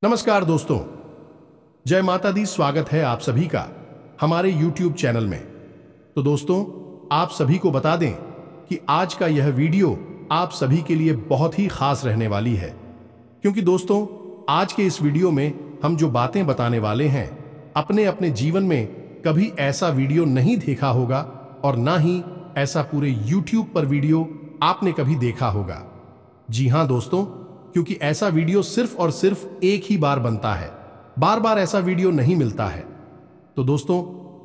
नमस्कार दोस्तों, जय माता दी। स्वागत है आप सभी का हमारे YouTube चैनल में। तो दोस्तों, आप सभी को बता दें कि आज का यह वीडियो आप सभी के लिए बहुत ही खास रहने वाली है, क्योंकि दोस्तों आज के इस वीडियो में हम जो बातें बताने वाले हैं, अपने अपने जीवन में कभी ऐसा वीडियो नहीं देखा होगा और ना ही ऐसा पूरे YouTube पर वीडियो आपने कभी देखा होगा। जी हाँ दोस्तों, क्योंकि ऐसा वीडियो सिर्फ और सिर्फ एक ही बार बनता है, बार बार ऐसा वीडियो नहीं मिलता है। तो दोस्तों,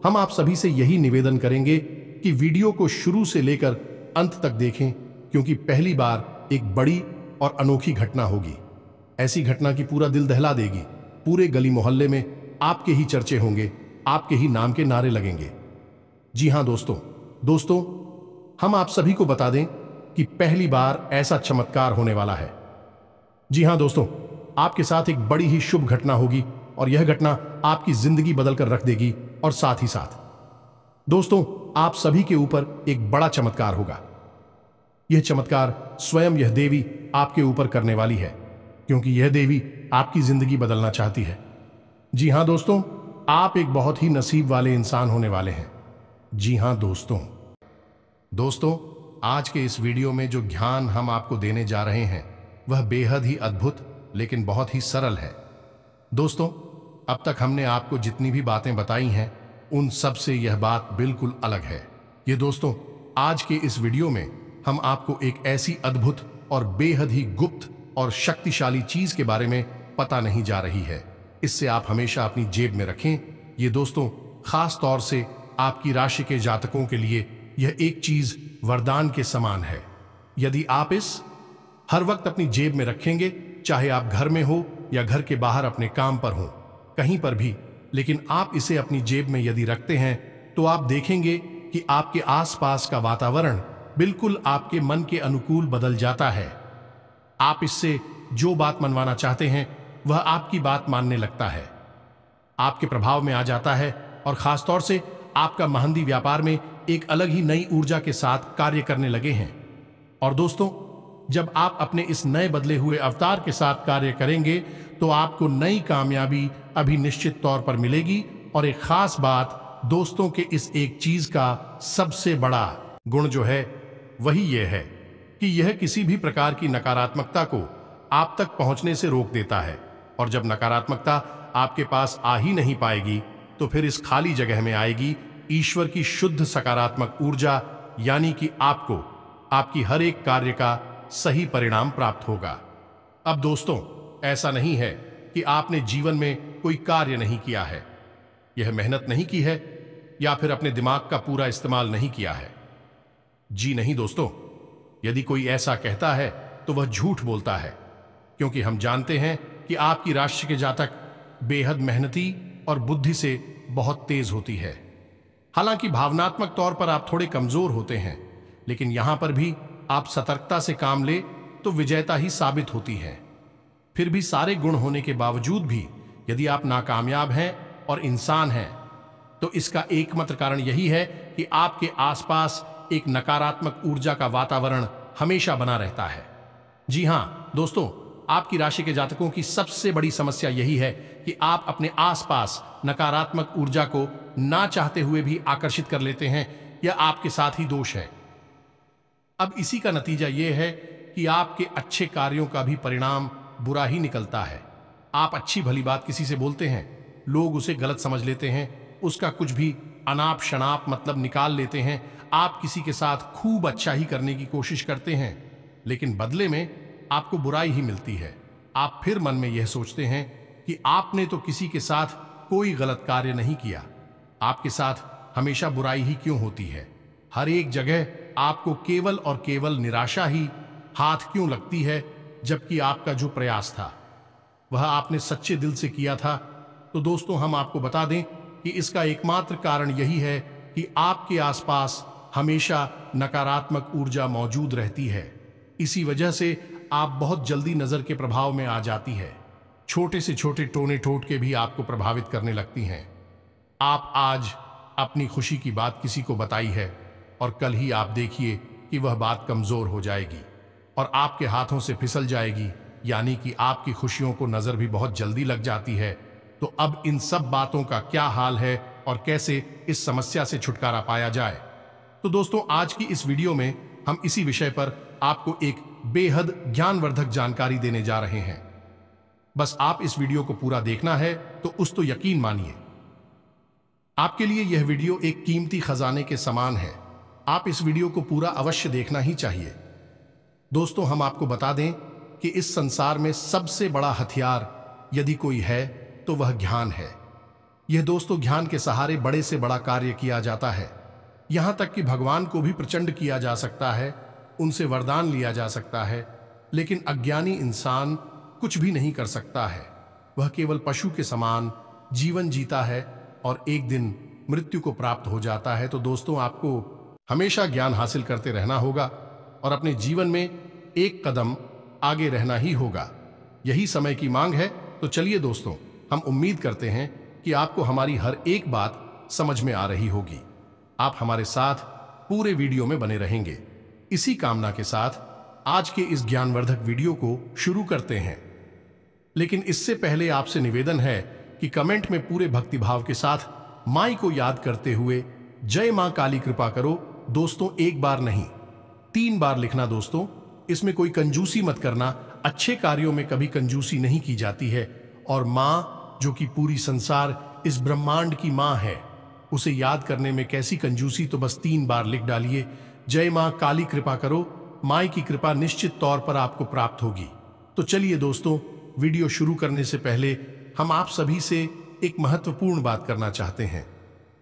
हम आप सभी से यही निवेदन करेंगे कि वीडियो को शुरू से लेकर अंत तक देखें, क्योंकि पहली बार एक बड़ी और अनोखी घटना होगी। ऐसी घटना की पूरा दिल दहला देगी। पूरे गली मोहल्ले में आपके ही चर्चे होंगे, आपके ही नाम के नारे लगेंगे। जी हाँ दोस्तों, हम आप सभी को बता दें कि पहली बार ऐसा चमत्कार होने वाला है। जी हाँ दोस्तों, आपके साथ एक बड़ी ही शुभ घटना होगी और यह घटना आपकी जिंदगी बदल कर रख देगी। और साथ ही साथ दोस्तों, आप सभी के ऊपर एक बड़ा चमत्कार होगा। यह चमत्कार स्वयं यह देवी आपके ऊपर करने वाली है, क्योंकि यह देवी आपकी जिंदगी बदलना चाहती है। जी हाँ दोस्तों, आप एक बहुत ही नसीब वाले इंसान होने वाले हैं। जी हाँ दोस्तों, आज के इस वीडियो में जो ज्ञान हम आपको देने जा रहे हैं वह बेहद ही अद्भुत लेकिन बहुत ही सरल है। दोस्तों, अब तक हमने आपको जितनी भी बातें बताई हैं उन सब से यह बात बिल्कुल अलग है। ये दोस्तों, आज के इस वीडियो में हम आपको एक ऐसी अद्भुत और बेहद ही गुप्त और शक्तिशाली चीज के बारे में पता नहीं जा रही है। इससे आप हमेशा अपनी जेब में रखें। ये दोस्तों, खास तौर से आपकी राशि के जातकों के लिए यह एक चीज वरदान के समान है। यदि आप इस हर वक्त अपनी जेब में रखेंगे, चाहे आप घर में हो या घर के बाहर अपने काम पर हो, कहीं पर भी, लेकिन आप इसे अपनी जेब में यदि रखते हैं तो आप देखेंगे कि आपके आसपास का वातावरण बिल्कुल आपके मन के अनुकूल बदल जाता है। आप इससे जो बात मनवाना चाहते हैं वह आपकी बात मानने लगता है, आपके प्रभाव में आ जाता है और खासतौर से आपका महंदी व्यापार में एक अलग ही नई ऊर्जा के साथ कार्य करने लगे हैं। और दोस्तों, जब आप अपने इस नए बदले हुए अवतार के साथ कार्य करेंगे तो आपको नई कामयाबी अभी निश्चित तौर पर मिलेगी। और एक खास बात दोस्तों के इस एक चीज का सबसे बड़ा गुण जो है वही ये है कि यह किसी भी प्रकार की नकारात्मकता को आप तक पहुंचने से रोक देता है। और जब नकारात्मकता आपके पास आ ही नहीं पाएगी तो फिर इस खाली जगह में आएगी ईश्वर की शुद्ध सकारात्मक ऊर्जा, यानी कि आपको आपकी हर एक कार्य का सही परिणाम प्राप्त होगा। अब दोस्तों, ऐसा नहीं है कि आपने जीवन में कोई कार्य नहीं किया है, यह मेहनत नहीं की है या फिर अपने दिमाग का पूरा इस्तेमाल नहीं किया है। जी नहीं दोस्तों, यदि कोई ऐसा कहता है तो वह झूठ बोलता है, क्योंकि हम जानते हैं कि आपकी राशि के जातक बेहद मेहनती और बुद्धि से बहुत तेज होती है। हालांकि भावनात्मक तौर पर आप थोड़े कमजोर होते हैं, लेकिन यहां पर भी आप सतर्कता से काम ले तो विजेता ही साबित होती है। फिर भी सारे गुण होने के बावजूद भी यदि आप नाकामयाब हैं और इंसान हैं तो इसका एकमात्र कारण यही है कि आपके आसपास एक नकारात्मक ऊर्जा का वातावरण हमेशा बना रहता है। जी हां दोस्तों, आपकी राशि के जातकों की सबसे बड़ी समस्या यही है कि आप अपने आसपास नकारात्मक ऊर्जा को ना चाहते हुए भी आकर्षित कर लेते हैं। यह आपके साथ ही दोष है। अब इसी का नतीजा यह है कि आपके अच्छे कार्यों का भी परिणाम बुरा ही निकलता है। आप अच्छी भली बात किसी से बोलते हैं, लोग उसे गलत समझ लेते हैं, उसका कुछ भी अनाप शनाप मतलब निकाल लेते हैं। आप किसी के साथ खूब अच्छा ही करने की कोशिश करते हैं, लेकिन बदले में आपको बुराई ही मिलती है। आप फिर मन में यह सोचते हैं कि आपने तो किसी के साथ कोई गलत कार्य नहीं किया, आपके साथ हमेशा बुराई ही क्यों होती है। हर एक जगह आपको केवल और केवल निराशा ही हाथ क्यों लगती है, जबकि आपका जो प्रयास था वह आपने सच्चे दिल से किया था। तो दोस्तों, हम आपको बता दें कि इसका एकमात्र कारण यही है कि आपके आसपास हमेशा नकारात्मक ऊर्जा मौजूद रहती है। इसी वजह से आप बहुत जल्दी नजर के प्रभाव में आ जाती है। छोटे से छोटे टोने टोटके भी आपको प्रभावित करने लगती हैं। आप आज अपनी खुशी की बात किसी को बताई है और कल ही आप देखिए कि वह बात कमजोर हो जाएगी और आपके हाथों से फिसल जाएगी यानी कि आपकी खुशियों को नजर भी बहुत जल्दी लग जाती है। तो अब इन सब बातों का क्या हाल है और कैसे इस समस्या से छुटकारा पाया जाए, तो दोस्तों आज की इस वीडियो में हम इसी विषय पर आपको एक बेहद ज्ञानवर्धक जानकारी देने जा रहे हैं। बस आप इस वीडियो को पूरा देखना है तो उस तो यकीन मानिए आपके लिए यह वीडियो एक कीमती खजाने के समान है। आप इस वीडियो को पूरा अवश्य देखना ही चाहिए। दोस्तों हम आपको बता दें कि इस संसार में सबसे बड़ा हथियार यदि कोई है तो वह ज्ञान है। यह दोस्तों ज्ञान के सहारे बड़े से बड़ा कार्य किया जाता है। यहां तक कि भगवान को भी प्रचंड किया जा सकता है, उनसे वरदान लिया जा सकता है, लेकिन अज्ञानी इंसान कुछ भी नहीं कर सकता है। वह केवल पशु के समान जीवन जीता है और एक दिन मृत्यु को प्राप्त हो जाता है। तो दोस्तों आपको हमेशा ज्ञान हासिल करते रहना होगा और अपने जीवन में एक कदम आगे रहना ही होगा। यही समय की मांग है। तो चलिए दोस्तों, हम उम्मीद करते हैं कि आपको हमारी हर एक बात समझ में आ रही होगी। आप हमारे साथ पूरे वीडियो में बने रहेंगे। इसी कामना के साथ आज के इस ज्ञानवर्धक वीडियो को शुरू करते हैं। लेकिन इससे पहले आपसे निवेदन है कि कमेंट में पूरे भक्तिभाव के साथ माई को याद करते हुए जय मां काली कृपा करो दोस्तों, एक बार नहीं 3 बार लिखना दोस्तों। इसमें कोई कंजूसी मत करना। अच्छे कार्यों में कभी कंजूसी नहीं की जाती है और मां जो कि पूरी संसार इस ब्रह्मांड की मां है, उसे याद करने में कैसी कंजूसी। तो बस 3 बार लिख डालिए जय मां काली कृपा करो। माई की कृपा निश्चित तौर पर आपको प्राप्त होगी। तो चलिए दोस्तों, वीडियो शुरू करने से पहले हम आप सभी से एक महत्वपूर्ण बात करना चाहते हैं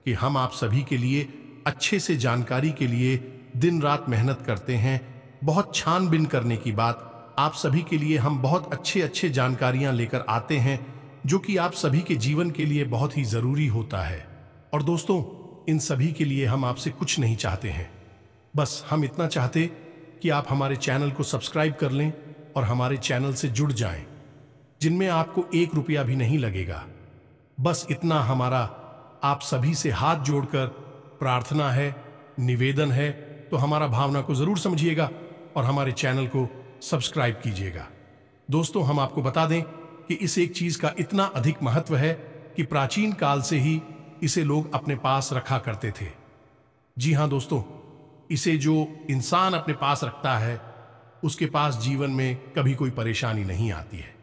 कि हम आप सभी के लिए अच्छे से जानकारी के लिए दिन रात मेहनत करते हैं। बहुत छानबीन करने की बात, आप सभी के लिए हम बहुत अच्छे जानकारियां लेकर आते हैं जो कि आप सभी के जीवन के लिए बहुत ही जरूरी होता है। और दोस्तों इन सभी के लिए हम आपसे कुछ नहीं चाहते हैं, बस हम इतना चाहते कि आप हमारे चैनल को सब्सक्राइब कर लें और हमारे चैनल से जुड़ जाएं, जिनमें आपको 1 रुपया भी नहीं लगेगा। बस इतना हमारा आप सभी से हाथ जोड़कर प्रार्थना है, निवेदन है। तो हमारा भावना को जरूर समझिएगा और हमारे चैनल को सब्सक्राइब कीजिएगा। दोस्तों हम आपको बता दें कि इस एक चीज का इतना अधिक महत्व है कि प्राचीन काल से ही इसे लोग अपने पास रखा करते थे। जी हां दोस्तों, इसे जो इंसान अपने पास रखता है उसके पास जीवन में कभी कोई परेशानी नहीं आती है।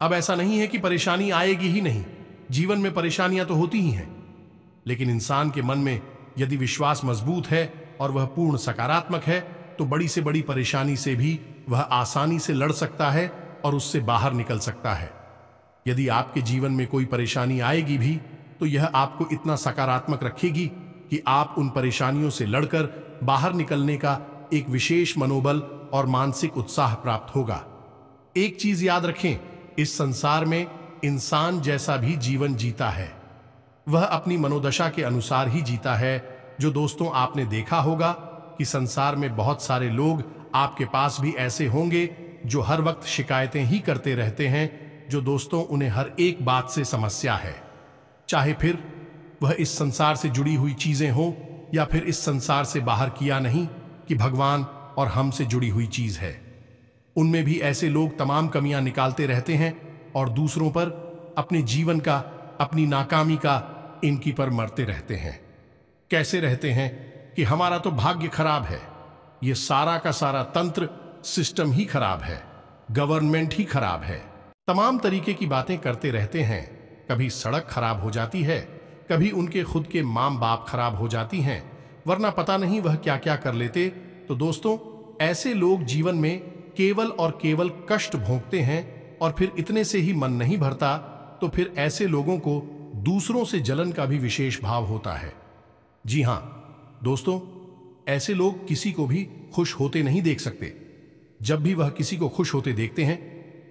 अब ऐसा नहीं है कि परेशानी आएगी ही नहीं, जीवन में परेशानियां तो होती ही हैं, लेकिन इंसान के मन में यदि विश्वास मजबूत है और वह पूर्ण सकारात्मक है तो बड़ी से बड़ी परेशानी से भी वह आसानी से लड़ सकता है और उससे बाहर निकल सकता है। यदि आपके जीवन में कोई परेशानी आएगी भी तो यह आपको इतना सकारात्मक रखेगी कि आप उन परेशानियों से लड़कर बाहर निकलने का एक विशेष मनोबल और मानसिक उत्साह प्राप्त होगा। एक चीज याद रखें, इस संसार में इंसान जैसा भी जीवन जीता है वह अपनी मनोदशा के अनुसार ही जीता है। जो दोस्तों आपने देखा होगा कि संसार में बहुत सारे लोग, आपके पास भी ऐसे होंगे जो हर वक्त शिकायतें ही करते रहते हैं, जो दोस्तों उन्हें हर एक बात से समस्या है, चाहे फिर वह इस संसार से जुड़ी हुई चीजें हों या फिर इस संसार से बाहर किया नहीं कि भगवान और हमसे जुड़ी हुई चीज है। उनमें भी ऐसे लोग तमाम कमियां निकालते रहते हैं और दूसरों पर, अपने जीवन का, अपनी नाकामी का, इनकी पर मरते रहते हैं। कैसे रहते हैं कि हमारा तो भाग्य खराब है, ये सारा का सारा तंत्र सिस्टम ही खराब है, गवर्नमेंट ही खराब है। तमाम तरीके की बातें करते रहते हैं। कभी सड़क खराब हो जाती है, कभी उनके खुद के माँ बाप खराब हो जाती हैं, वरना पता नहीं वह क्या क्या कर लेते। तो दोस्तों ऐसे लोग जीवन में केवल और केवल कष्ट भोगते हैं और फिर इतने से ही मन नहीं भरता, तो फिर ऐसे लोगों को दूसरों से जलन का भी विशेष भाव होता है। जी हां दोस्तों, ऐसे लोग किसी को भी खुश होते नहीं देख सकते। जब भी वह किसी को खुश होते देखते हैं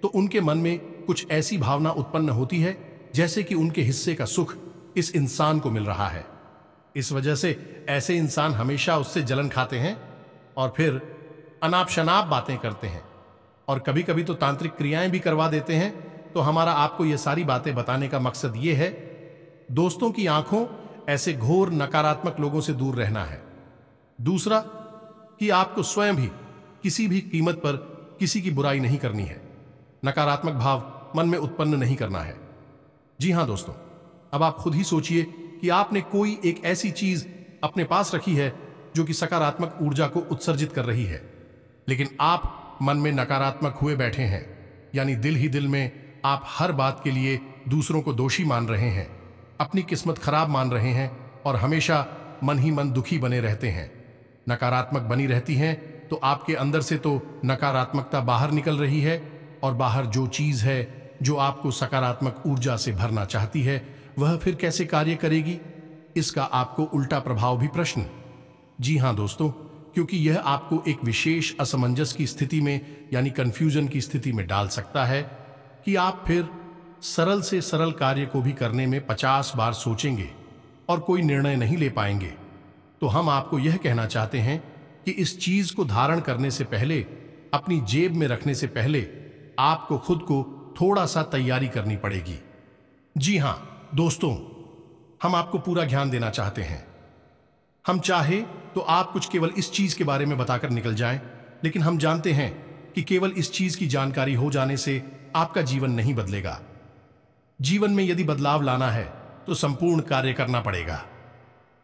तो उनके मन में कुछ ऐसी भावना उत्पन्न होती है जैसे कि उनके हिस्से का सुख इस इंसान को मिल रहा है। इस वजह से ऐसे इंसान हमेशा उससे जलन खाते हैं और फिर अनाप शनाप बातें करते हैं और कभी कभी तो तांत्रिक क्रियाएं भी करवा देते हैं। तो हमारा आपको ये सारी बातें बताने का मकसद ये है, दोस्तों की आंखों ऐसे घोर नकारात्मक लोगों से दूर रहना है। दूसरा कि आपको स्वयं भी किसी भी कीमत पर किसी की बुराई नहीं करनी है। नकारात्मक भाव मन में उत्पन्न नहीं करना है। जी हां दोस्तों, अब आप खुद ही सोचिए कि आपने कोई एक ऐसी चीज अपने पास रखी है जो कि सकारात्मक ऊर्जा को उत्सर्जित कर रही है, लेकिन आप मन में नकारात्मक हुए बैठे हैं, यानी दिल ही दिल में आप हर बात के लिए दूसरों को दोषी मान रहे हैं, अपनी किस्मत खराब मान रहे हैं और हमेशा मन ही मन दुखी बने रहते हैं, नकारात्मक बनी रहती हैं, तो आपके अंदर से तो नकारात्मकता बाहर निकल रही है और बाहर जो चीज है जो आपको सकारात्मक ऊर्जा से भरना चाहती है वह फिर कैसे कार्य करेगी, इसका आपको उल्टा प्रभाव भी प्रश्न। जी हां दोस्तों, क्योंकि यह आपको एक विशेष असमंजस की स्थिति में यानी कंफ्यूजन की स्थिति में डाल सकता है कि आप फिर सरल से सरल कार्य को भी करने में 50 बार सोचेंगे और कोई निर्णय नहीं ले पाएंगे। तो हम आपको यह कहना चाहते हैं कि इस चीज को धारण करने से पहले, अपनी जेब में रखने से पहले आपको खुद को थोड़ा सा तैयारी करनी पड़ेगी। जी हां दोस्तों, हम आपको पूरा ज्ञान देना चाहते हैं। हम चाहे तो आप कुछ केवल इस चीज के बारे में बताकर निकल जाएं, लेकिन हम जानते हैं कि केवल इस चीज की जानकारी हो जाने से आपका जीवन नहीं बदलेगा। जीवन में यदि बदलाव लाना है तो संपूर्ण कार्य करना पड़ेगा,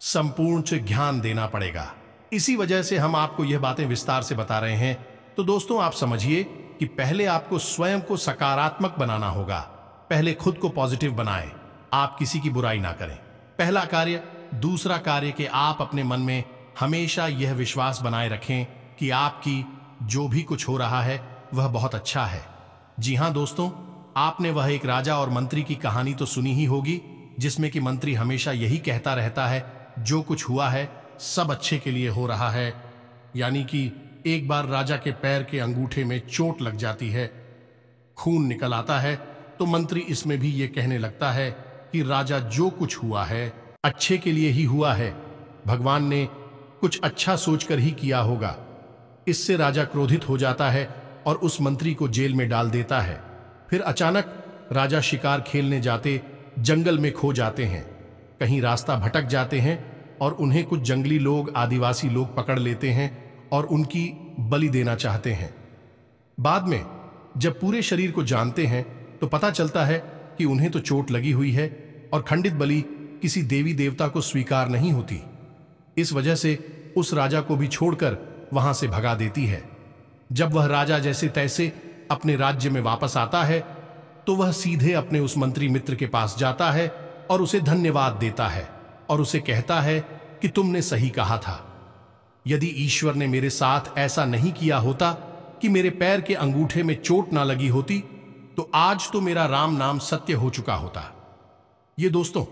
संपूर्ण से ज्ञान देना पड़ेगा। इसी वजह से हम आपको यह बातें विस्तार से बता रहे हैं। तो दोस्तों, आप समझिए कि पहले आपको स्वयं को सकारात्मक बनाना होगा। पहले खुद को पॉजिटिव बनाएं, आप किसी की बुराई ना करें, पहला कार्य। दूसरा कार्य कि आप अपने मन में हमेशा यह विश्वास बनाए रखें कि आपकी जो भी कुछ हो रहा है वह बहुत अच्छा है। जी हां दोस्तों, आपने वह एक राजा और मंत्री की कहानी तो सुनी ही होगी, जिसमें कि मंत्री हमेशा यही कहता रहता है जो कुछ हुआ है सब अच्छे के लिए हो रहा है। यानी कि एक बार राजा के पैर के अंगूठे में चोट लग जाती है, खून निकल आता है, तो मंत्री इसमें भी ये कहने लगता है कि राजा जो कुछ हुआ है अच्छे के लिए ही हुआ है, भगवान ने कुछ अच्छा सोचकर ही किया होगा। इससे राजा क्रोधित हो जाता है और उस मंत्री को जेल में डाल देता है। फिर अचानक राजा शिकार खेलने जाते जंगल में खो जाते हैं, कहीं रास्ता भटक जाते हैं और उन्हें कुछ जंगली लोग, आदिवासी लोग पकड़ लेते हैं और उनकी बलि देना चाहते हैं। बाद में जब पूरे शरीर को जानते हैं तो पता चलता है कि उन्हें तो चोट लगी हुई है और खंडित बलि किसी देवी देवता को स्वीकार नहीं होती। इस वजह से उस राजा को भी छोड़कर वहां से भगा देती है। जब वह राजा जैसे तैसे अपने राज्य में वापस आता है तो वह सीधे अपने उस मंत्री मित्र के पास जाता है और उसे धन्यवाद देता है और उसे कहता है कि तुमने सही कहा था। यदि ईश्वर ने मेरे साथ ऐसा नहीं किया होता कि मेरे पैर के अंगूठे में चोट ना लगी होती, तो आज तो मेरा राम नाम सत्य हो चुका होता। ये दोस्तों,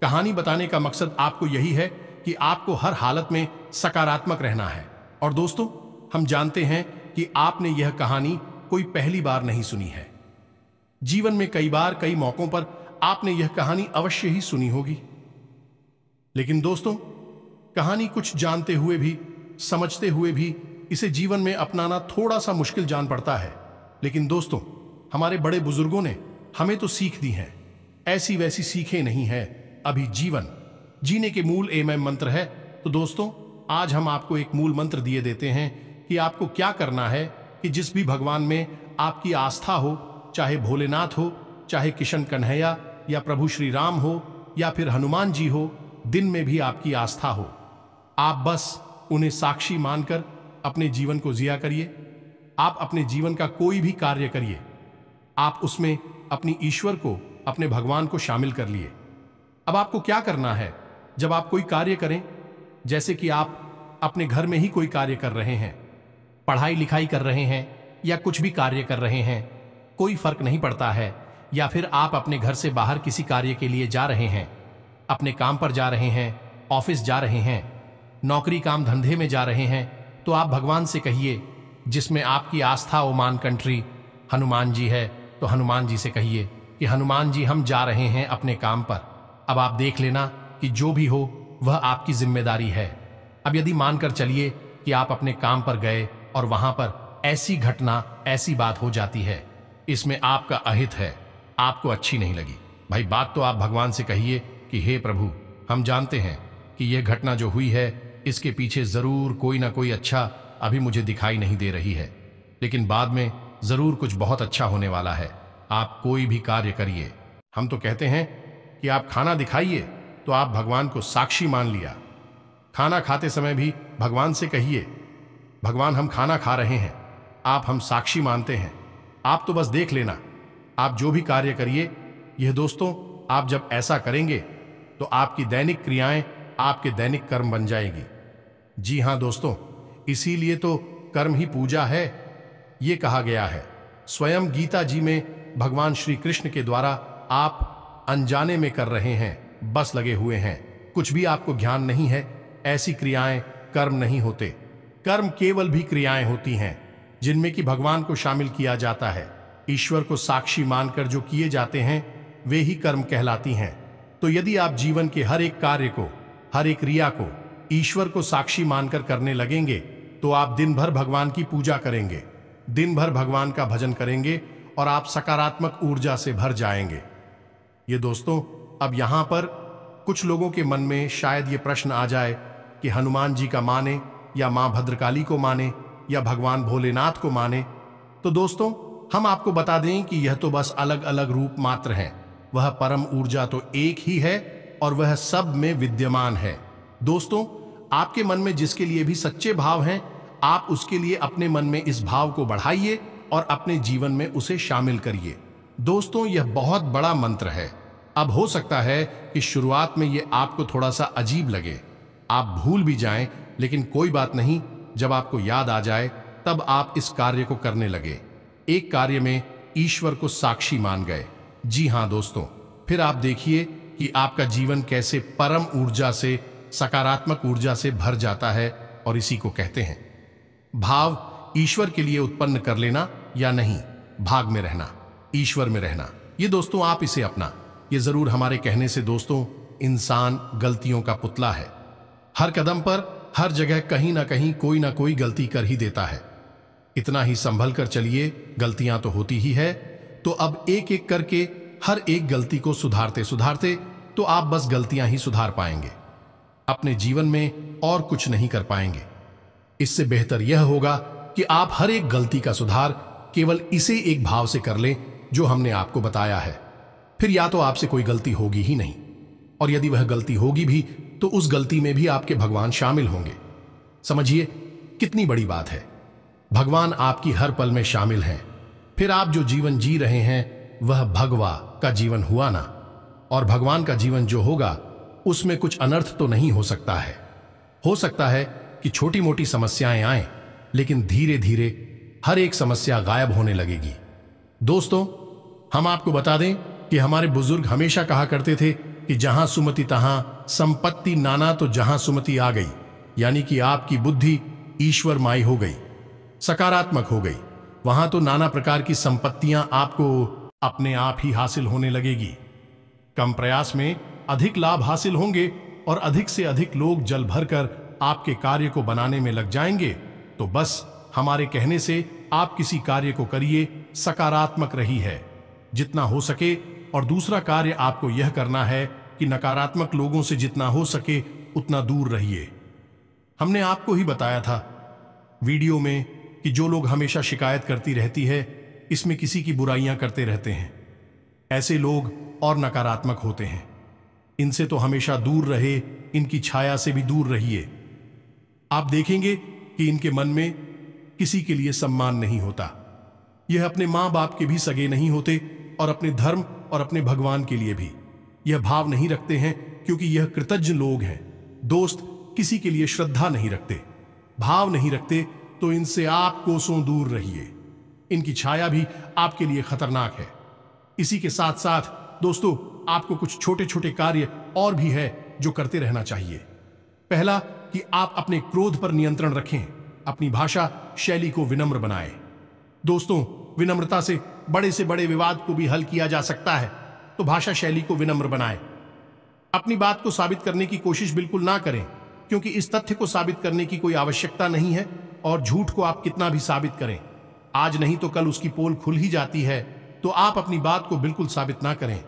कहानी बताने का मकसद आपको यही है कि आपको हर हालत में सकारात्मक रहना है। और दोस्तों, हम जानते हैं कि आपने यह कहानी कोई पहली बार नहीं सुनी है। जीवन में कई बार, कई मौकों पर आपने यह कहानी अवश्य ही सुनी होगी। लेकिन दोस्तों, कहानी कुछ जानते हुए भी, समझते हुए भी इसे जीवन में अपनाना थोड़ा सा मुश्किल जान पड़ता है। लेकिन दोस्तों, हमारे बड़े बुजुर्गों ने हमें तो सीख दी है, ऐसी वैसी सीखें नहीं है। अभी जीवन जीने के मूल एम मंत्र है। तो दोस्तों, आज हम आपको एक मूल मंत्र दिए देते हैं कि आपको क्या करना है कि जिस भी भगवान में आपकी आस्था हो, चाहे भोलेनाथ हो, चाहे किशन कन्हैया या प्रभु श्री राम हो या फिर हनुमान जी हो, दिन में भी आपकी आस्था हो, आप बस उन्हें साक्षी मानकर अपने जीवन को जिया करिए। आप अपने जीवन का कोई भी कार्य करिए, आप उसमें अपनी ईश्वर को, अपने भगवान को शामिल कर लिए। अब आपको क्या करना है, जब आप कोई कार्य करें, जैसे कि आप अपने घर में ही कोई कार्य कर रहे हैं, पढ़ाई लिखाई कर रहे हैं या कुछ भी कार्य कर रहे हैं, कोई फर्क नहीं पड़ता है, या फिर आप अपने घर से बाहर किसी कार्य के लिए जा रहे हैं, अपने काम पर जा रहे हैं, ऑफिस जा रहे हैं, नौकरी काम धंधे में जा रहे हैं, तो आप भगवान से कहिए, जिसमें आपकी आस्था ओ मान कंट्री हनुमान जी है, तो हनुमान जी से कहिए कि हनुमान जी, हम जा रहे हैं अपने काम पर। अब आप देख लेना कि जो भी हो वह आपकी जिम्मेदारी है। अब यदि मानकर चलिए कि आप अपने काम पर गए और वहां पर ऐसी घटना, ऐसी बात हो जाती है, इसमें आपका अहित है, आपको अच्छी नहीं लगी, भाई बात तो आप भगवान से कहिए कि हे प्रभु, हम जानते हैं कि यह घटना जो हुई है इसके पीछे जरूर कोई ना कोई अच्छा अभी मुझे दिखाई नहीं दे रही है, लेकिन बाद में जरूर कुछ बहुत अच्छा होने वाला है। आप कोई भी कार्य करिए। हम तो कहते हैं कि आप खाना दिखाइए तो आप भगवान को साक्षी मान लिया। खाना खाते समय भी भगवान से कहिए, भगवान हम खाना खा रहे हैं, आप हम साक्षी मानते हैं, आप तो बस देख लेना। आप जो भी कार्य करिए, यह दोस्तों आप जब ऐसा करेंगे तो आपकी दैनिक क्रियाएं आपके दैनिक कर्म बन जाएगी। जी हां दोस्तों, इसीलिए तो कर्म ही पूजा है ये कहा गया है। स्वयं गीता जी में भगवान श्री कृष्ण के द्वारा आप अनजाने में कर रहे हैं, बस लगे हुए हैं, कुछ भी आपको ज्ञान नहीं है। ऐसी क्रियाएं कर्म नहीं होते। कर्म केवल भी क्रियाएं होती हैं जिनमें कि भगवान को शामिल किया जाता है। ईश्वर को साक्षी मानकर जो किए जाते हैं वे ही कर्म कहलाती हैं। तो यदि आप जीवन के हर एक कार्य को, हर एक क्रिया को ईश्वर को साक्षी मानकर करने लगेंगे तो आप दिन भर भगवान की पूजा करेंगे, दिन भर भगवान का भजन करेंगे और आप सकारात्मक ऊर्जा से भर जाएंगे। ये दोस्तों, अब यहां पर कुछ लोगों के मन में शायद ये प्रश्न आ जाए कि हनुमान जी का माने या मां भद्रकाली को माने या भगवान भोलेनाथ को माने। तो दोस्तों, हम आपको बता दें कि यह तो बस अलग अलग रूप मात्र हैं। वह परम ऊर्जा तो एक ही है और वह सब में विद्यमान है। दोस्तों, आपके मन में जिसके लिए भी सच्चे भाव हैं, आप उसके लिए अपने मन में इस भाव को बढ़ाइए और अपने जीवन में उसे शामिल करिए। दोस्तों, यह बहुत बड़ा मंत्र है। अब हो सकता है कि शुरुआत में यह आपको थोड़ा सा अजीब लगे, आप भूल भी जाएं, लेकिन कोई बात नहीं। जब आपको याद आ जाए तब आप इस कार्य को करने लगे। एक कार्य में ईश्वर को साक्षी मान गए। जी हां दोस्तों, फिर आप देखिए कि आपका जीवन कैसे परम ऊर्जा से, सकारात्मक ऊर्जा से भर जाता है। और इसी को कहते हैं भाव। ईश्वर के लिए उत्पन्न कर लेना या नहीं, भाग में रहना, ईश्वर में रहना। ये दोस्तों आप इसे अपना, ये जरूर हमारे कहने से दोस्तों, इंसान गलतियों का पुतला है। हर कदम पर, हर जगह कहीं ना कहीं कोई ना कोई गलती कर ही देता है। इतना ही संभल कर चलिए, गलतियां तो होती ही है। तो अब एक एक करके हर एक गलती को सुधारते सुधारते तो आप बस गलतियां ही सुधार पाएंगे, अपने जीवन में और कुछ नहीं कर पाएंगे। इससे बेहतर यह होगा कि आप हर एक गलती का सुधार केवल इसे एक भाव से कर लें जो हमने आपको बताया है। फिर या तो आपसे कोई गलती होगी ही नहीं, और यदि वह गलती होगी भी तो उस गलती में भी आपके भगवान शामिल होंगे। समझिए कितनी बड़ी बात है। भगवान आपकी हर पल में शामिल हैं। फिर आप जो जीवन जी रहे हैं वह भगवा का जीवन हुआ ना। और भगवान का जीवन जो होगा उसमें कुछ अनर्थ तो नहीं हो सकता है। हो सकता है कि छोटी मोटी समस्याएं आएं, लेकिन धीरे धीरे हर एक समस्या गायब होने लगेगी। दोस्तों, हम आपको बता दें कि हमारे बुजुर्ग हमेशा कहा करते थे कि जहां सुमति तहां संपत्ति नाना, तो जहां सुमति आ गई, यानी कि आपकी बुद्धि ईश्वर माई हो गई, सकारात्मक हो गई, वहां तो नाना प्रकार की संपत्तियां आपको अपने आप ही हासिल होने लगेगी। कम प्रयास में अधिक लाभ हासिल होंगे और अधिक से अधिक लोग जल भरकर आपके कार्य को बनाने में लग जाएंगे। तो बस हमारे कहने से आप किसी कार्य को करिए, सकारात्मक रही है जितना हो सके। और दूसरा कार्य आपको यह करना है कि नकारात्मक लोगों से जितना हो सके उतना दूर रहिए। हमने आपको ही बताया था वीडियो में कि जो लोग हमेशा शिकायत करती रहती है, इसमें किसी की बुराइयां करते रहते हैं, ऐसे लोग और नकारात्मक होते हैं। इनसे तो हमेशा दूर रहे, इनकी छाया से भी दूर रहिए। आप देखेंगे कि इनके मन में किसी के लिए सम्मान नहीं होता। यह अपने मां बाप के भी सगे नहीं होते और अपने धर्म और अपने भगवान के लिए भी यह भाव नहीं रखते हैं, क्योंकि यह कृतज्ञ लोग हैं। दोस्त किसी के लिए श्रद्धा नहीं रखते, भाव नहीं रखते, तो इनसे आप कोसों दूर रहिए। इनकी छाया भी आपके लिए खतरनाक है। इसी के साथ साथ दोस्तों, आपको कुछ छोटे छोटे कार्य और भी है जो करते रहना चाहिए। पहला कि आप अपने क्रोध पर नियंत्रण रखें, अपनी भाषा शैली को विनम्र बनाएं। दोस्तों, विनम्रता से बड़े विवाद को भी हल किया जा सकता है। तो भाषा शैली को विनम्र बनाएं। अपनी बात को साबित करने की कोशिश बिल्कुल ना करें, क्योंकि इस तथ्य को साबित करने की कोई आवश्यकता नहीं है। और झूठ को आप कितना भी साबित करें, आज नहीं तो कल उसकी पोल खुल ही जाती है। तो आप अपनी बात को बिल्कुल साबित ना करें।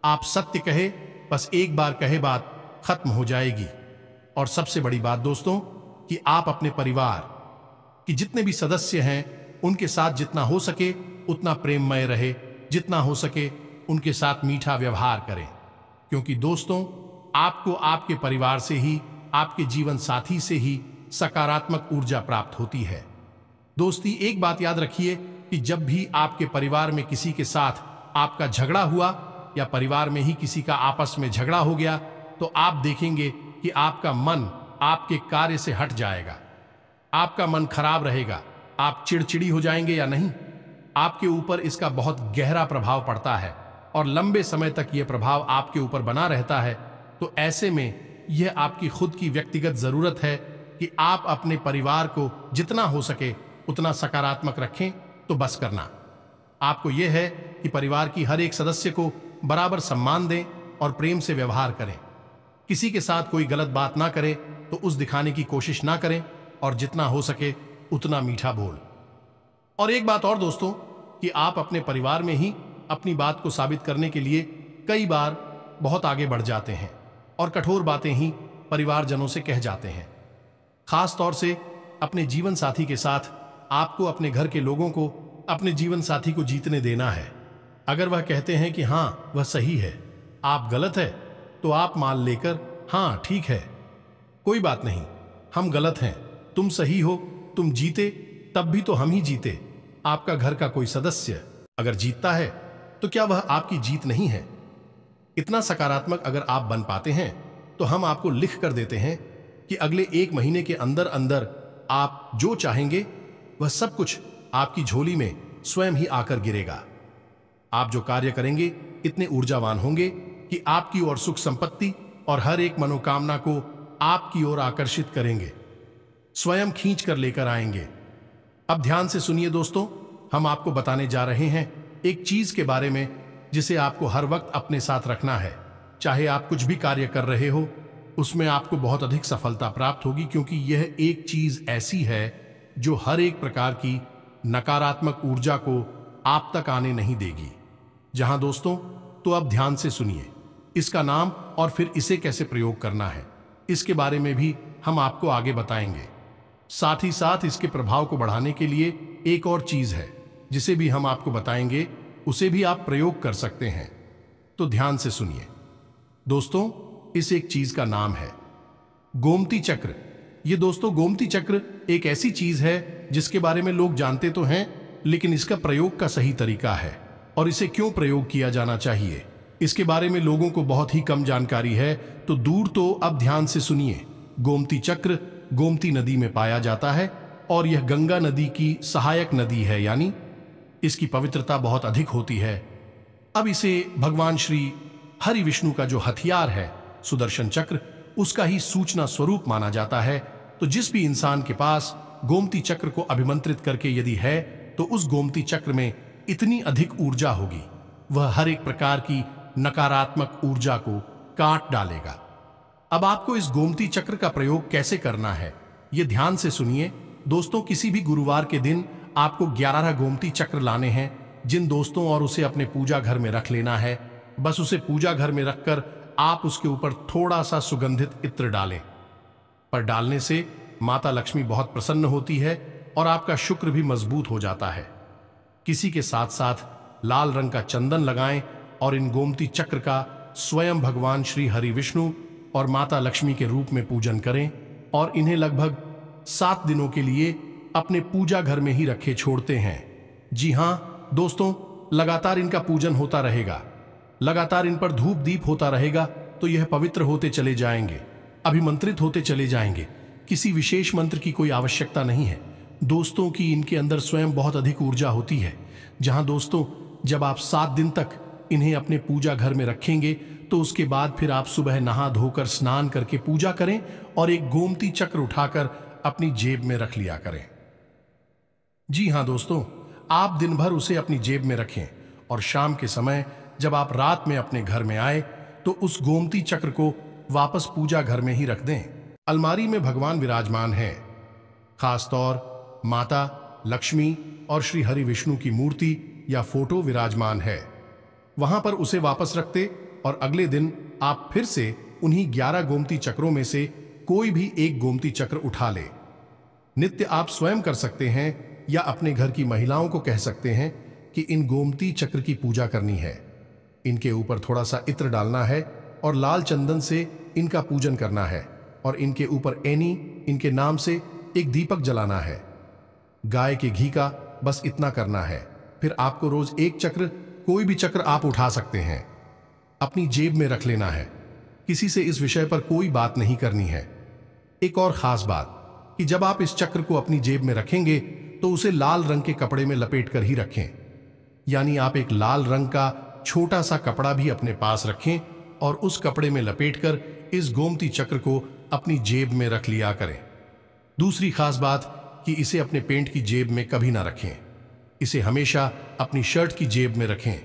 आप सत्य कहे, बस एक बार कहे बात खत्म हो जाएगी। और सबसे बड़ी बात दोस्तों कि आप अपने परिवार कि जितने भी सदस्य हैं उनके साथ जितना हो सके उतना प्रेममय रहे, जितना हो सके उनके साथ मीठा व्यवहार करें, क्योंकि दोस्तों आपको आपके परिवार से ही, आपके जीवन साथी से ही सकारात्मक ऊर्जा प्राप्त होती है। दोस्ती, एक बात याद रखिए कि जब भी आपके परिवार में किसी के साथ आपका झगड़ा हुआ या परिवार में ही किसी का आपस में झगड़ा हो गया, तो आप देखेंगे कि आपका मन आपके कार्य से हट जाएगा, आपका मन खराब रहेगा, आप चिड़चिड़ी हो जाएंगे या नहीं। आपके ऊपर इसका बहुत गहरा प्रभाव पड़ता है और लंबे समय तक यह प्रभाव आपके ऊपर बना रहता है। तो ऐसे में यह आपकी खुद की व्यक्तिगत जरूरत है कि आप अपने परिवार को जितना हो सके उतना सकारात्मक रखें। तो बस करना आपको यह है कि परिवार की हर एक सदस्य को बराबर सम्मान दें और प्रेम से व्यवहार करें। किसी के साथ कोई गलत बात ना करें तो उस दिखाने की कोशिश ना करें और जितना हो सके उतना मीठा बोल। और एक बात और दोस्तों, कि आप अपने परिवार में ही अपनी बात को साबित करने के लिए कई बार बहुत आगे बढ़ जाते हैं और कठोर बातें ही परिवारजनों से कह जाते हैं। खास तौर से अपने जीवन साथी के साथ आपको अपने घर के लोगों को अपने जीवन साथी को जीतने देना है। अगर वह कहते हैं कि हाँ वह सही है, आप गलत है, तो आप मान लेकर हाँ ठीक है, कोई बात नहीं, हम गलत हैं, तुम सही हो, तुम जीते तब भी तो हम ही जीते। आपका घर का कोई सदस्य अगर जीतता है तो क्या वह आपकी जीत नहीं है? इतना सकारात्मक अगर आप बन पाते हैं तो हम आपको लिख कर देते हैं कि अगले 1 महीने के अंदर अंदर आप जो चाहेंगे वह सब कुछ आपकी झोली में स्वयं ही आकर गिरेगा। आप जो कार्य करेंगे इतने ऊर्जावान होंगे कि आपकी ओर सुख संपत्ति और हर एक मनोकामना को आपकी ओर आकर्षित करेंगे, स्वयं खींच कर लेकर आएंगे। अब ध्यान से सुनिए दोस्तों, हम आपको बताने जा रहे हैं एक चीज के बारे में जिसे आपको हर वक्त अपने साथ रखना है। चाहे आप कुछ भी कार्य कर रहे हो, उसमें आपको बहुत अधिक सफलता प्राप्त होगी, क्योंकि यह एक चीज ऐसी है जो हर एक प्रकार की नकारात्मक ऊर्जा को आप तक आने नहीं देगी। जहां दोस्तों, तो अब ध्यान से सुनिए, इसका नाम और फिर इसे कैसे प्रयोग करना है इसके बारे में भी हम आपको आगे बताएंगे। साथ ही साथ इसके प्रभाव को बढ़ाने के लिए एक और चीज है जिसे भी हम आपको बताएंगे, उसे भी आप प्रयोग कर सकते हैं। तो ध्यान से सुनिए दोस्तों, इस एक चीज का नाम है गोमती चक्र। ये दोस्तों, गोमती चक्र एक ऐसी चीज है जिसके बारे में लोग जानते तो हैं, लेकिन इसका प्रयोग का सही तरीका है और इसे क्यों प्रयोग किया जाना चाहिए इसके बारे में लोगों को बहुत ही कम जानकारी है। तो दूर तो अब ध्यान से सुनिए। गोमती चक्र गोमती नदी में पाया जाता है और यह गंगा नदी की सहायक नदी है, यानी इसकी पवित्रता बहुत अधिक होती है। अब इसे भगवान श्री हरि विष्णु का जो हथियार है सुदर्शन चक्र, उसका ही सूचना स्वरूप माना जाता है। तो जिस भी इंसान के पास गोमती चक्र को अभिमंत्रित करके यदि है, तो उस गोमती चक्र में इतनी अधिक ऊर्जा होगी, वह हर एक प्रकार की नकारात्मक ऊर्जा को काट डालेगा। अब आपको इस गोमती चक्र का प्रयोग कैसे करना है, यह ध्यान से सुनिए दोस्तों। किसी भी गुरुवार के दिन आपको 11 गोमती चक्र लाने हैं जिन दोस्तों, और उसे अपने पूजा घर में रख लेना है। बस उसे पूजा घर में रखकर आप उसके ऊपर थोड़ा सा सुगंधित इत्र डालें। पर डालने से माता लक्ष्मी बहुत प्रसन्न होती है और आपका शुक्र भी मजबूत हो जाता है। किसी के साथ साथ लाल रंग का चंदन लगाएं और इन गोमती चक्र का स्वयं भगवान श्री हरि विष्णु और माता लक्ष्मी के रूप में पूजन करें और इन्हें लगभग 7 दिनों के लिए अपने पूजा घर में ही रखे छोड़ते हैं। जी हां दोस्तों, लगातार इनका पूजन होता रहेगा, लगातार इन पर धूप दीप होता रहेगा, तो यह पवित्र होते चले जाएंगे, अभिमंत्रित होते चले जाएंगे। किसी विशेष मंत्र की कोई आवश्यकता नहीं है दोस्तों, की इनके अंदर स्वयं बहुत अधिक ऊर्जा होती है। जहां दोस्तों, जब आप 7 दिन तक इन्हें अपने पूजा घर में रखेंगे, तो उसके बाद फिर आप सुबह नहा धोकर स्नान करके पूजा करें और एक गोमती चक्र उठाकर अपनी जेब में रख लिया करें। जी हां दोस्तों, आप दिन भर उसे अपनी जेब में रखें और शाम के समय जब आप रात में अपने घर में आए, तो उस गोमती चक्र को वापस पूजा घर में ही रख दें। अलमारी में भगवान विराजमान हैं, खासतौर माता लक्ष्मी और श्री हरि विष्णु की मूर्ति या फोटो विराजमान है, वहां पर उसे वापस रखते और अगले दिन आप फिर से उन्हीं 11 गोमती चक्रों में से कोई भी एक गोमती चक्र उठा ले। नित्य आप स्वयं कर सकते हैं या अपने घर की महिलाओं को कह सकते हैं कि इन गोमती चक्र की पूजा करनी है। इनके ऊपर थोड़ा सा इत्र डालना है और लाल चंदन से इनका पूजन करना है और इनके ऊपर एनी, इनके नाम से एक दीपक जलाना है। गाय के घी का बस इतना करना है। फिर आपको रोज एक चक्र, कोई भी चक्र आप उठा सकते हैं, अपनी जेब में रख लेना है। किसी से इस विषय पर कोई बात नहीं करनी है। एक और खास बात कि जब आप इस चक्र को अपनी जेब में रखेंगे तो उसे लाल रंग के कपड़े में लपेट कर ही रखें। यानी आप एक लाल रंग का छोटा सा कपड़ा भी अपने पास रखें और उस कपड़े में लपेटकर इस गोमती चक्र को अपनी जेब में रख लिया करें। दूसरी खास बात कि इसे अपने पेंट की जेब में कभी ना रखें। इसे हमेशा अपनी शर्ट की जेब में रखें।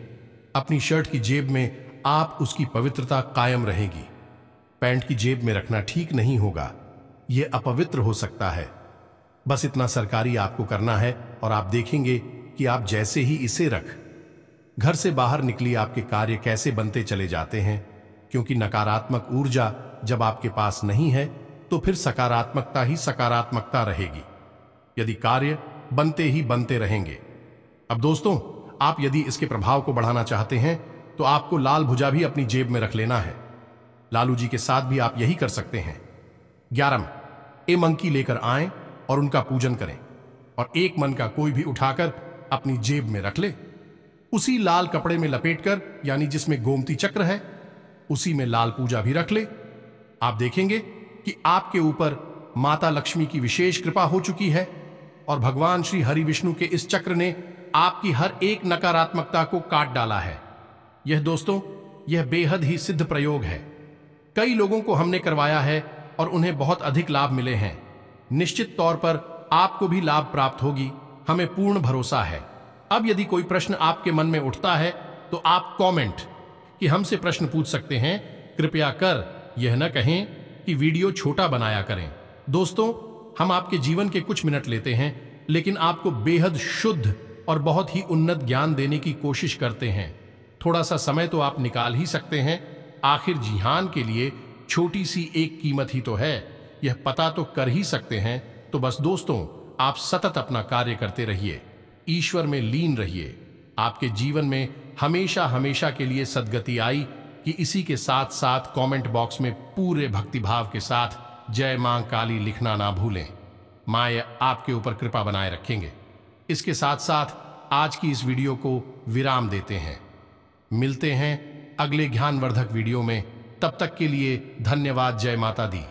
अपनी शर्ट की जेब में आप उसकी पवित्रता कायम रहेगी। पैंट की जेब में रखना ठीक नहीं होगा, यह अपवित्र हो सकता है। बस इतना सरकारी आपको करना है और आप देखेंगे कि आप जैसे ही इसे रख घर से बाहर निकली, आपके कार्य कैसे बनते चले जाते हैं। क्योंकि नकारात्मक ऊर्जा जब आपके पास नहीं है तो फिर सकारात्मकता ही सकारात्मकता रहेगी। यदि कार्य बनते ही बनते रहेंगे। अब दोस्तों, आप यदि इसके प्रभाव को बढ़ाना चाहते हैं तो आपको लाल भुजा भी अपनी जेब में रख लेना है। लालू जी के साथ भी आप यही कर सकते हैं। 11 ए मंकी लेकर आएं और उनका पूजन करें और एक मन का कोई भी उठाकर अपनी जेब में रख ले। उसी लाल कपड़े में लपेटकर, यानी जिसमें गोमती चक्र है, उसी में लाल पूजा भी रख ले। आप देखेंगे कि आपके ऊपर माता लक्ष्मी की विशेष कृपा हो चुकी है और भगवान श्री हरि विष्णु के इस चक्र ने आपकी हर एक नकारात्मकता को काट डाला है। यह दोस्तों, यह बेहद ही सिद्ध प्रयोग है। कई लोगों को हमने करवाया है और उन्हें बहुत अधिक लाभ मिले हैं। निश्चित तौर पर आपको भी लाभ प्राप्त होगी, हमें पूर्ण भरोसा है। अब यदि कोई प्रश्न आपके मन में उठता है तो आप कमेंट कि हमसे प्रश्न पूछ सकते हैं। कृपया कर यह न कहें कि वीडियो छोटा बनाया करें। दोस्तों, हम आपके जीवन के कुछ मिनट लेते हैं, लेकिन आपको बेहद शुद्ध और बहुत ही उन्नत ज्ञान देने की कोशिश करते हैं। थोड़ा सा समय तो आप निकाल ही सकते हैं। आखिर जिहान के लिए छोटी सी एक कीमत ही तो है, यह पता तो कर ही सकते हैं। तो बस दोस्तों, आप सतत अपना कार्य करते रहिए, ईश्वर में लीन रहिए। आपके जीवन में हमेशा हमेशा के लिए सद्गति आई कि इसी के साथ साथ कमेंट बॉक्स में पूरे भक्तिभाव के साथ जय मां काली लिखना ना भूलें। मां आपके ऊपर कृपा बनाए रखेंगे। इसके साथ साथ आज की इस वीडियो को विराम देते हैं। मिलते हैं अगले ज्ञानवर्धक वीडियो में। तब तक के लिए धन्यवाद। जय माता दी।